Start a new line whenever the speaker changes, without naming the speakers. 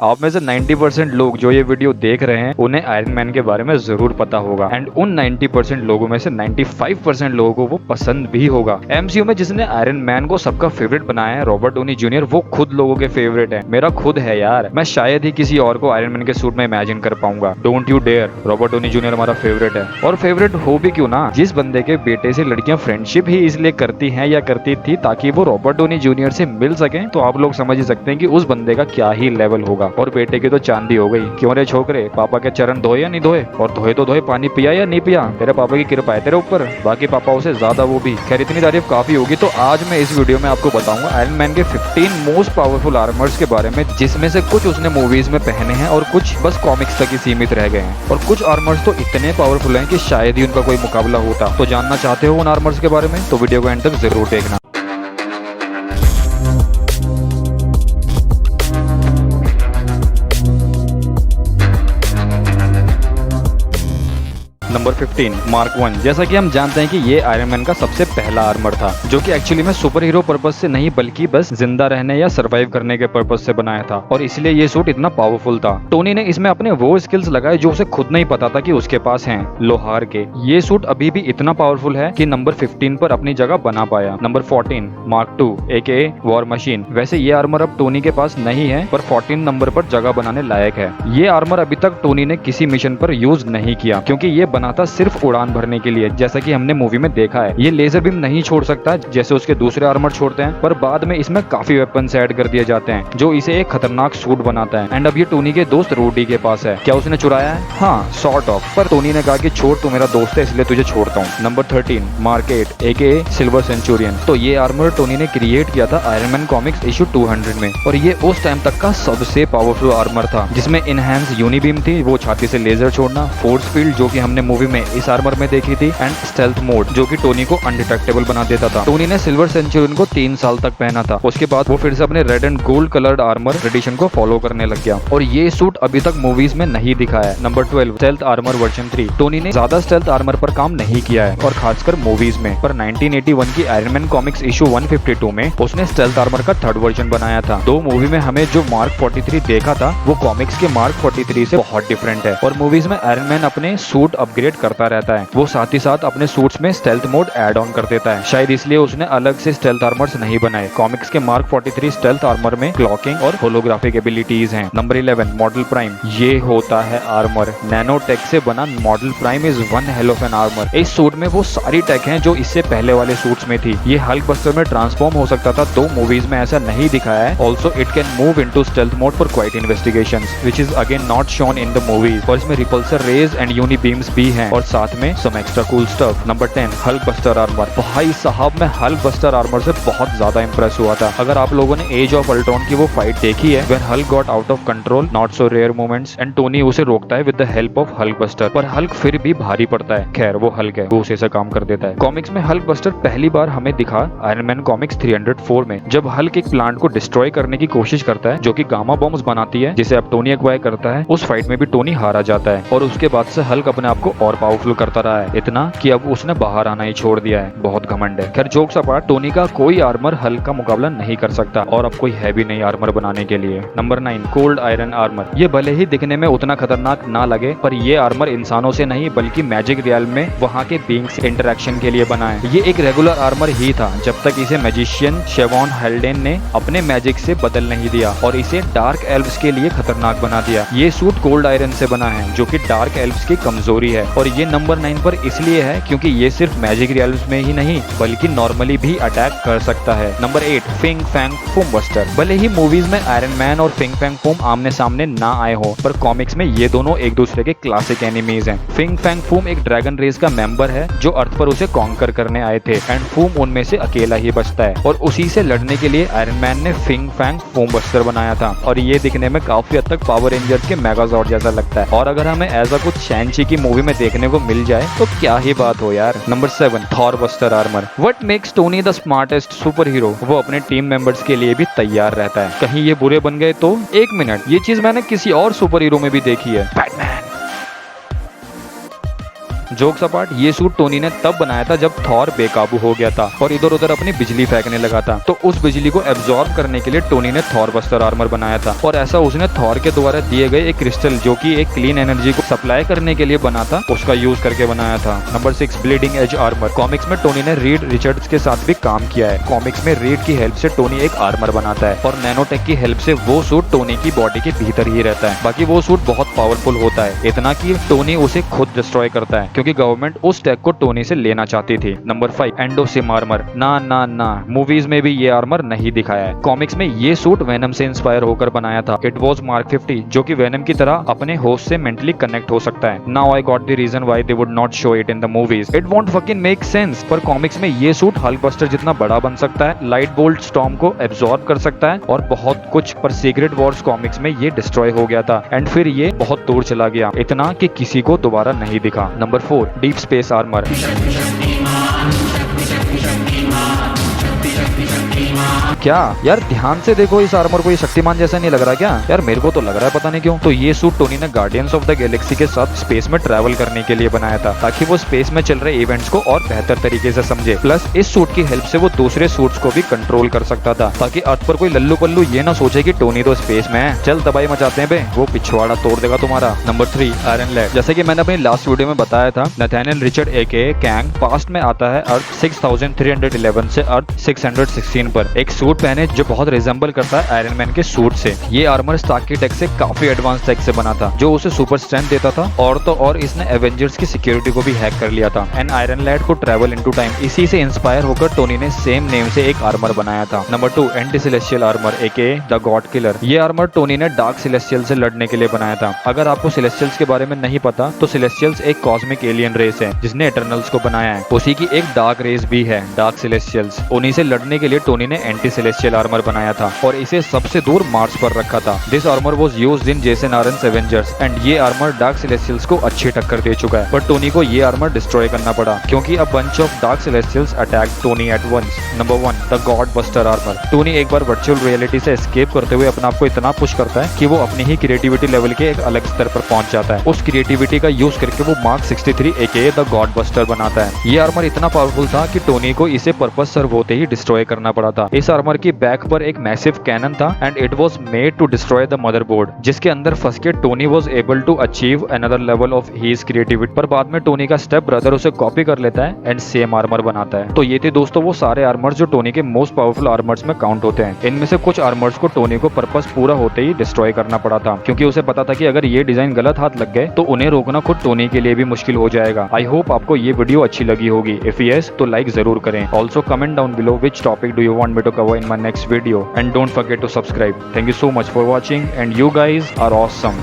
आप में से 90% लोग जो ये वीडियो देख रहे हैं उन्हें आयरन मैन के बारे में जरूर पता होगा, एंड उन 90% लोगों में से 95% लोगों को वो पसंद भी होगा। एमसीयू में जिसने आयरन मैन को सबका फेवरेट बनाया है, रॉबर्ट डॉनी जूनियर, वो खुद लोगों के फेवरेट है। मेरा खुद है यार, मैं शायद ही किसी और को आयरन मैन के सूट में इमेजिन कर पाऊंगा। Don't you dare, Robert Downey Junior हमारा फेवरेट है। और फेवरेट हो भी क्यों ना, जिस बंदे के बेटे से लड़कियां फ्रेंडशिप ही इसलिए करती हैं या करती थी ताकि वो रॉबर्ट डॉनी जूनियर से मिल सके, तो आप लोग समझ ही सकते हैं कि उस बंदे का क्या ही लेवल होगा। और बेटे की तो चांदी हो गई। क्यों रे छोकरे, पापा के चरण धोए या नहीं धोए, और धोए तो धोए, पानी पिया या नहीं पिया, तेरे पापा की कृपा है तेरे ऊपर, बाकी पापाओं से ज्यादा वो भी। खैर इतनी तारीफ काफी होगी, तो आज मैं इस वीडियो में आपको बताऊंगा आयरन मैन के 15 मोस्ट पावरफुल आर्मर्स के बारे में, जिसमें से कुछ उसने मूवीज में पहने हैं और कुछ बस कॉमिक्स तक ही सीमित रह गए हैं। और कुछ आर्मर्स तो इतने पावरफुल हैं कि शायद ही उनका कोई मुकाबला होता। तो जानना चाहते हो उन आर्मर्स के बारे में, तो वीडियो को एंड तक जरूर देखना। Number 15 mark 1। जैसा कि हम जानते हैं कि ये आयरन मैन का सबसे पहला आर्मर था, जो कि एक्चुअली में सुपर हीरो पर्पस से नहीं बल्कि बस जिंदा रहने या सरवाइव करने के पर्पस से बनाया था, और इसलिए ये सूट इतना पावरफुल था। टोनी ने इसमें अपने वो स्किल्स लगाए जो उसे खुद नहीं पता था कि उसके पास हैं, लोहार के। ये सूट अभी भी इतना पावरफुल है कि नंबर 15 पर अपनी जगह बना पाया। Number 14 mark 2 AKA war machine. वैसे ये आर्मर अब टोनी के पास नहीं है, पर 14 नंबर पर जगह बनाने लायक है। ये आर्मर अभी तक टोनी ने किसी मिशन पर यूज नहीं किया, क्योंकि ये बना था सिर्फ उड़ान भरने के लिए, जैसा कि हमने मूवी में देखा है। ये लेजर बीम नहीं छोड़ सकता जैसे उसके दूसरे आर्मर छोड़ते हैं, पर बाद में इसमें काफी वेपन्स ऐड कर दिए जाते हैं जो इसे एक खतरनाक सूट बनाता है। एंड अब ये टोनी के दोस्त रूडी के पास है। क्या उसने चुराया है? हाँ, सॉर्ट ऑफ, पर टोनी ने कहा कि छोड़, तू मेरा दोस्त है इसलिए तुझे छोड़ता हूँ। Number 13 mark 8 AKA silver Centurion. तो ये आर्मर टोनी ने क्रिएट किया था आयरन मैन कॉमिक्स इशू 200 में, और ये उस टाइम तक का सबसे पावरफुल आर्मर था, जिसमें इनहैंस यूनिबीम थी, वो छाती से लेजर छोड़ना, फोर्स फील्ड जो कि हमने मूवी में इस आर्मर में देखी थी, एंड स्टेल्थ मोड जो कि टोनी को अनडिटेक्टेबल बना देता था। टोनी ने सिल्वर सेंचुरियन को 3 साल तक पहना था। उसके बाद वो फिर से अपने red and gold coloured armour tradition को फॉलो करने लग गया, और ये सूट अभी तक मूवीज में नहीं दिखाया है। Number 12 stealth armour version 3। Tony ने ज्यादा स्टेल्थ आर्मर पर काम नहीं किया है, और खासकर मूवीज में, पर 1981 की आयरन मैन कॉमिक्स इशू 152 में उसने स्टेल्थ आर्मर का 3rd वर्जन बनाया था। दो मूवी में हमें जो मार्क 43 देखा था वो कॉमिक्स के मार्क 43 से बहुत डिफरेंट है, और मूवीज में आयरन मैन अपने सूट अपग्रेड करता रहता है। वो साथ ही साथ अपने सूट्स में स्टेल्थ मोड ऐड ऑन कर देता है, शायद इसलिए उसने अलग से स्टेल्थ आर्मर्स नहीं बनाए। कॉमिक्स के मार्क 43 स्टेल्थ आर्मर में क्लॉकिंग और होलोग्राफिक एबिलिटीज हैं। Number 11 model prime. ये होता है आर्मर नैनो टेक से बना। Model prime is one hell of an armour. इस सूट में वो सारी टेक हैं जो इससे पहले वाले सूट्स में थी। ये हल्क बस्टर में ट्रांसफॉर्म हो सकता था, दो मूवीज में ऐसा नहीं दिखाया है। Also it can move into stealth mode for quiet investigations, which is again not shown in the movies. और इसमें repulsor rays and unibeams भी हैं, और साथ में some extra cool stuff. Number 10 Hulkbuster armour. भाई साहब, मैं हल्क बस्टर आर्मर से बहुत ज्यादा इंप्रेस हुआ था। अगर आप लोगों ने एज ऑफ अल्ट्रॉन की वो फाइट देखी है, when Hulk got out of control, not so rare moments, and Tony उसे रोकता है with the help of Hulkbuster, पर हल्क फिर भी भारी पड़ता है। खैर वो हल्क है, वो उसे से काम कर देता है। कॉमिक्स में हल्क बस्टर पहली बार हमें दिखा आयरन मैन कॉमिक्स 304 में, जब हल्क एक प्लांट को डिस्ट्रॉय करने की कोशिश करता है जो कि गामा बॉम्ब्स बनाती है, जिसे अब टोनी एक्वायर करता है। उस फाइट में भी टोनी हारा जाता है, और उसके बाद से हल्क अपने आप को और पावरफुल करता रहा है, इतना कि अब उसने बाहर आना ही छोड़ दिया है। बहुत घमंड है। खैर जोक्स अपार्ट, टोनी का कोई आर्मर हल्क का मुकाबला नहीं कर सकता, और अब कोई है भी नहीं आर्मर बनाने के लिए। Number 9 cold iron armour. ये भले ही दिखने में उतना खतरनाक ना लगे, पर ये आर्मर इंसानों से नहीं बल्कि मैजिक रियल में वहाँ के बींग्स इंटरेक्शन के लिए बना है। ये एक रेगुलर आर्मर ही था जब तक इसे मैजिशियन शेवॉन हेल्डेन ने अपने मैजिक से बदल नहीं दिया और इसे डार्क एल्व्स के लिए खतरनाक बना दिया। ये सूट कोल्ड आयरन से बना है, जो कि डार्क एल्व्स की कमजोरी है, और ये नंबर 9 पर इसलिए है क्योंकि ये सिर्फ मैजिक रियल्स में ही नहीं बल्कि नॉर्मली भी अटैक कर सकता है। नंबर 8 फिंग फैंग फूम बस्टर। भले ही मूवीज में आयरन मैन और फिंग फैंग फूम आमने सामने ना आए हो, पर कॉमिक्स में ये दोनों एक दूसरे के क्लासिक एनिमीज हैं। फिंग फैंग फूम एक ड्रैगन रेस का मेंबर है जो अर्थ पर उसे कॉन्कर करने आए थे, एंड फूम उनमें से अकेला ही बचता है, और उसी से लड़ने के लिए आयरन मैन ने फिंग फैंग फूम बस्टर बनाया था। और ये दिखने में काफी हद तक पावर रेंजर्स के मेगाजॉर्ड जैसा लगता है, और अगर हमें ऐसा कुछ शैनची की मूवी में देखने को मिल जाए तो क्या ही बात हो यार। Number 7 Thor buster armour. What makes Tony the smartest super hero? वो अपने टीम मेंबर्स के लिए भी तैयार रहता है। कहीं ये बुरे बन गए तो? एक मिनट, ये चीज मैंने किसी और सुपर हीरो में भी देखी है, बैटमैन। जोक्स अपार्ट, ये सूट टोनी ने तब बनाया था जब थॉर बेकाबू हो गया था और इधर उधर अपनी बिजली फेंकने लगा था। तो उस बिजली को एब्जॉर्ब करने के लिए टोनी ने थॉर बस्टर आर्मर बनाया था और ऐसा उसने थॉर के द्वारा दिए गए एक क्रिस्टल जो कि एक क्लीन एनर्जी को सप्लाई करने के लिए बना था, उसका यूज करके बनाया था। Number 6, bleeding edge armour. Comics में टोनी ने रीड रिचर्ड्स के साथ भी काम किया है। कॉमिक्स में रीड की हेल्प से टोनी एक आर्मर बनाता है और नैनोटेक की हेल्प से वो सूट टोनी की बॉडी के भीतर ही रहता है। बाकी वो सूट बहुत पावरफुल होता है, इतना कि टोनी उसे खुद डिस्ट्रॉय करता है क्योंकि गवर्नमेंट उस टेक को टोनी से लेना चाहती थी। Number 5, Endosym armour. ना ना ना, मूवीज में भी ये आर्मर नहीं दिखाया है। कॉमिक्स में ये सूट वेनम से इंस्पायर होकर बनाया था। इट वाज मार्क 50, जो कि वेनम की तरह अपने होस्ट से मेंटली कनेक्ट हो सकता है। Now I got the reason why they would not show it in the movies. It won't fucking make sense. पर कॉमिक्स में ये सूट हल्कबस्टर जितना बड़ा बन सकता है, लाइट बोल्ट स्टॉर्म को एब्जॉर्ब कर सकता है और बहुत कुछ। पर सीक्रेट वॉर्स कॉमिक्स में ये डिस्ट्रॉय हो गया था एंड फिर ये बहुत दूर चला गया, इतना कि किसी को दोबारा नहीं दिखा। Number 4, deep space armour. क्या यार, ध्यान से देखो इस आर्मर को, ये शक्तिमान जैसा नहीं लग रहा क्या? यार मेरे को तो लग रहा है, पता नहीं क्यों। तो ये सूट टोनी ने गार्डियंस ऑफ द गैलेक्सी के साथ स्पेस में ट्रैवल करने के लिए बनाया था ताकि वो स्पेस में चल रहे इवेंट्स को और बेहतर तरीके से समझे। प्लस इस सूट की हेल्प से वो दूसरे सूट्स को भी कंट्रोल कर सकता था ताकि अर्थ पर कोई लल्लू पल्लू ये ना सोचे कि टोनी तो स्पेस में है, चल तबाही मचाते हैं बे, वो पिछवाड़ा तोड़ देगा तुम्हारा। Number 3, Iron Lad. जैसे कि मैंने अपनी लास्ट वीडियो में बताया था, Nathaniel Richard aka Kang past में आता है अर्थ 6311 से अर्थ 616 पर एक सूट पहने जो बहुत रिजेंबल करता है आयरन मैन के सूट से। ये आर्मर स्टार्क की टेक से काफी एडवांस टेक से बना था जो उसे सुपर स्ट्रेंथ देता था और तो और इसने एवेंजर्स की सिक्योरिटी को भी हैक कर लिया था। एंड आयरन लैड को ट्रेवल इनटू टाइम, इसी से इंस्पायर होकर टोनी ने सेम नेम से एक आर्मर बनाया था। Number 2, anti Celestial armour aka the God Killer. ये आर्मर टोनी ने डार्क सेलेस्टियल से लड़ने के लिए बनाया था। अगर आपको सेलेस्टियल्स के बारे में नहीं पता तो सेलेस्टियल्स एक कॉस्मिक एलियन रेस है जिसने इटरनल्स को बनाया है, उसी की एक डार्क रेस भी है डार्क सेलेस्टियल्स। उन्हीं से लड़ने के लिए टोनी ने एंटी सेलेस्टियल आर्मर बनाया था और इसे सबसे दूर मार्स पर रखा था। This armour was used in Jason Aaron's Avengers and ये आर्मर डार्क सेलेस्टियल्स को अच्छी टक्कर दे चुका है। पर टोनी को ये आर्मर डिस्ट्रॉय करना पड़ा क्योंकि a bunch of Dark Celestials attacked Tony at once. Number 1, the God Buster armour. Tony एक बार वर्चुअल रियलिटी से एस्केप करते हुए अपने आप को इतना पुश करता है कि वो अपनी ही क्रिएटिविटी लेवल के एक अलग स्तर पर पहुंच जाता है। उस क्रिएटिविटी का यूज करके वो Mark 63 aka the God Buster बनाता है। ये आर्मर इतना पावरफुल था कि टोनी को इसे पर्पस सर्व होते ही डिस्ट्रॉय करना पड़ा था। इस आर्मर की बैक पर एक मैसिव कैनन था and it was made to destroy the motherboard, जिसके अंदर फंस के Tony was able to achieve another level of his creativity. पर बाद में टोनी का स्टेप ब्रदर उसे कॉपी कर लेता है एंड सेम आर्मर बनाता है। तो ये थे दोस्तों वो सारे आर्मर्स जो टोनी के मोस्ट पावरफुल आर्मर्स में काउंट होते हैं। इनमें से कुछ आर्मर्स को टोनी को पर्पस पूरा होते ही डिस्ट्रॉय करना पड़ा था क्योंकि उसे पता था कि अगर ये डिजाइन गलत हाथ लग गए तो उन्हें रोकना खुद टोनी के लिए भी मुश्किल हो जाएगा। आई होप आपको ये वीडियो अच्छी लगी होगी। इफ यस तो लाइक जरूर करें। Also comment down below which topic do you want me to cover in my next video and don't forget to subscribe. Thank you so much for watching and you guys are awesome.